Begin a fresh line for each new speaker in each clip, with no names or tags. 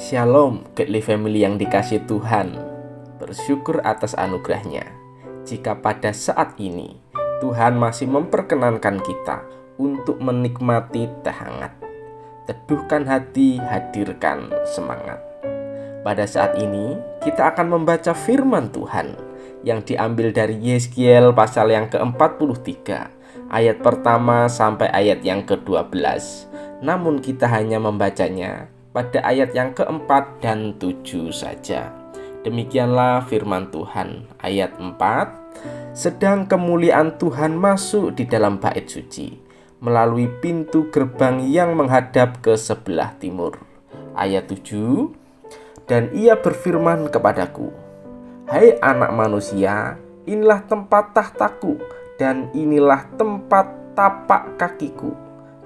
Shalom, Godly Family yang dikasihi Tuhan. Bersyukur atas anugerahnya. Jika pada saat ini Tuhan masih memperkenankan kita untuk menikmati teh hangat, teduhkan hati, hadirkan semangat. Pada saat ini kita akan membaca firman Tuhan yang diambil dari Yeskiel pasal yang ke-43 ayat pertama sampai ayat yang ke-12. Namun kita hanya membacanya pada ayat yang ke-4 dan 7 saja. Demikianlah firman Tuhan. Ayat 4, sedang kemuliaan Tuhan masuk di dalam bait suci melalui pintu gerbang yang menghadap ke sebelah timur. Ayat 7, dan ia berfirman kepadaku, hai anak manusia, inilah tempat tahtaku dan inilah tempat tapak kakiku.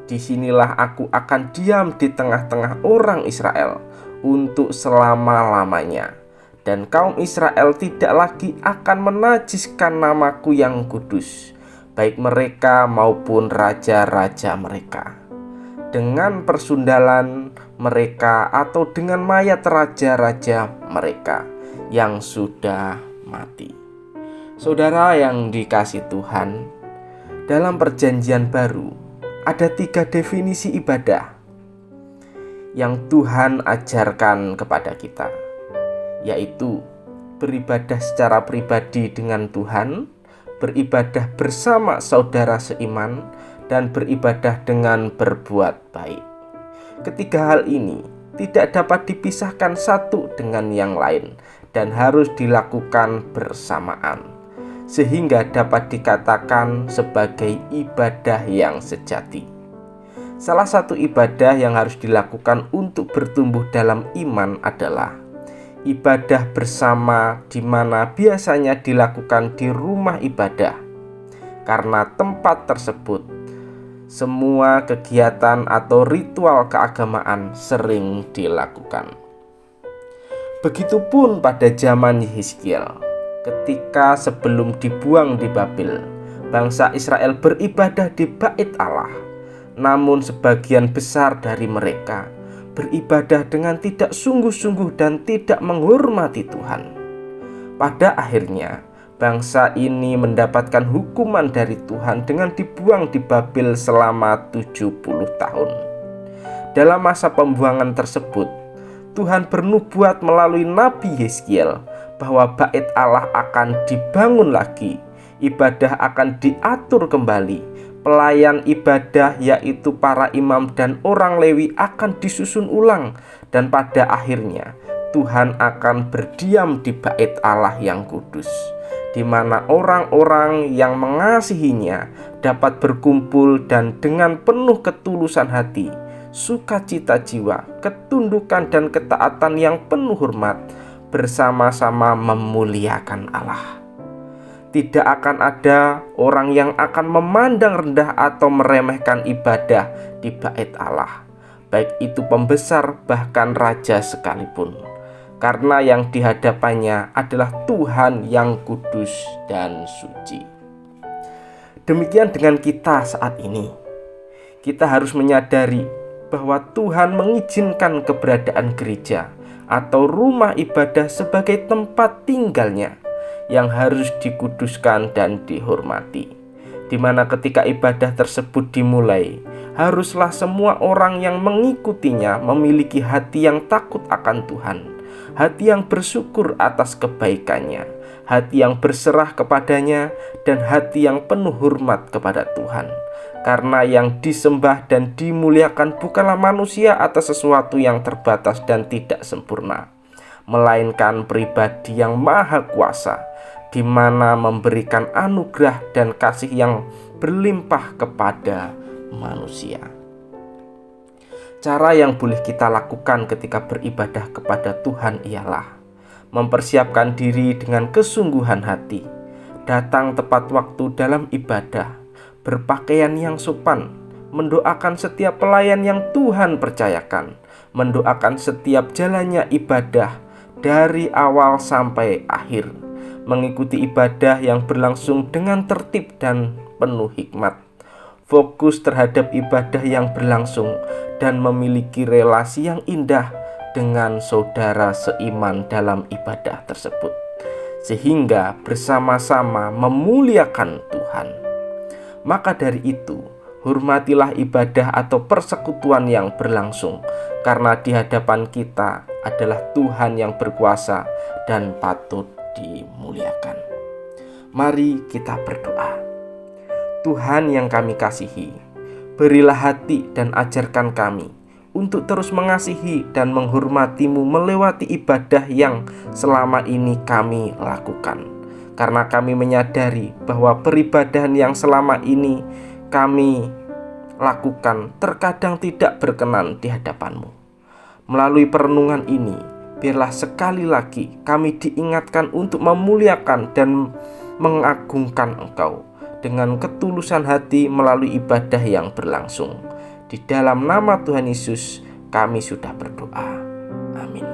Disinilah aku akan diam di tengah-tengah orang Israel untuk selama-lamanya. Dan kaum Israel tidak lagi akan menajiskan namaku yang kudus, baik mereka maupun raja-raja mereka, dengan persundalan mereka atau dengan mayat raja-raja mereka yang sudah mati. Saudara yang dikasihi Tuhan, dalam perjanjian baru ada 3 definisi ibadah yang Tuhan ajarkan kepada kita, yaitu beribadah secara pribadi dengan Tuhan, beribadah bersama saudara seiman, dan beribadah dengan berbuat baik. Ketiga hal ini tidak dapat dipisahkan satu dengan yang lain dan harus dilakukan bersamaan, sehingga dapat dikatakan sebagai ibadah yang sejati. Salah satu ibadah yang harus dilakukan untuk bertumbuh dalam iman adalah ibadah bersama, di mana biasanya dilakukan di rumah ibadah. Karena tempat tersebut, semua kegiatan atau ritual keagamaan sering dilakukan. Begitupun pada zaman Yeskiel. Ketika sebelum dibuang di Babel, bangsa Israel beribadah di bait Allah. Namun sebagian besar dari mereka beribadah dengan tidak sungguh-sungguh dan tidak menghormati Tuhan. Pada akhirnya, bangsa ini mendapatkan hukuman dari Tuhan dengan dibuang di Babel selama 70 tahun. Dalam masa pembuangan tersebut, Tuhan bernubuat melalui Nabi Yeskiel bahwa bait Allah akan dibangun lagi, ibadah akan diatur kembali, pelayan ibadah yaitu para imam dan orang Lewi akan disusun ulang, dan pada akhirnya Tuhan akan berdiam di bait Allah yang kudus, di mana orang-orang yang mengasihinya dapat berkumpul dan dengan penuh ketulusan hati, sukacita jiwa, ketundukan dan ketaatan yang penuh hormat, bersama-sama memuliakan Allah. Tidak akan ada orang yang akan memandang rendah atau meremehkan ibadah di bait Allah, baik itu pembesar bahkan raja sekalipun, karena yang dihadapannya adalah Tuhan yang kudus dan suci. Demikian dengan kita saat ini. Kita harus menyadari bahwa Tuhan mengizinkan keberadaan gereja atau rumah ibadah sebagai tempat tinggalnya yang harus dikuduskan dan dihormati, di mana ketika ibadah tersebut dimulai, haruslah semua orang yang mengikutinya memiliki hati yang takut akan Tuhan, hati yang bersyukur atas kebaikannya, hati yang berserah kepadanya, dan hati yang penuh hormat kepada Tuhan. Karena yang disembah dan dimuliakan bukanlah manusia atas sesuatu yang terbatas dan tidak sempurna, melainkan pribadi yang maha kuasa, di mana memberikan anugerah dan kasih yang berlimpah kepada manusia. Cara yang boleh kita lakukan ketika beribadah kepada Tuhan ialah mempersiapkan diri dengan kesungguhan hati, datang tepat waktu dalam ibadah, berpakaian yang sopan, mendoakan setiap pelayan yang Tuhan percayakan, mendoakan setiap jalannya ibadah dari awal sampai akhir, mengikuti ibadah yang berlangsung dengan tertib dan penuh hikmat, fokus terhadap ibadah yang berlangsung, dan memiliki relasi yang indah dengan saudara seiman dalam ibadah tersebut, sehingga bersama-sama memuliakan Tuhan. Maka dari itu, hormatilah ibadah atau persekutuan yang berlangsung, karena di hadapan kita adalah Tuhan yang berkuasa dan patut dimuliakan. Mari kita berdoa. Tuhan yang kami kasihi, berilah hati dan ajarkan kami untuk terus mengasihi dan menghormati-Mu melewati ibadah yang selama ini kami lakukan. Karena kami menyadari bahwa peribadahan yang selama ini kami lakukan terkadang tidak berkenan di hadapan-Mu. Melalui perenungan ini, biarlah sekali lagi kami diingatkan untuk memuliakan dan mengagungkan Engkau dengan ketulusan hati melalui ibadah yang berlangsung. Di dalam nama Tuhan Yesus kami sudah berdoa. Amin.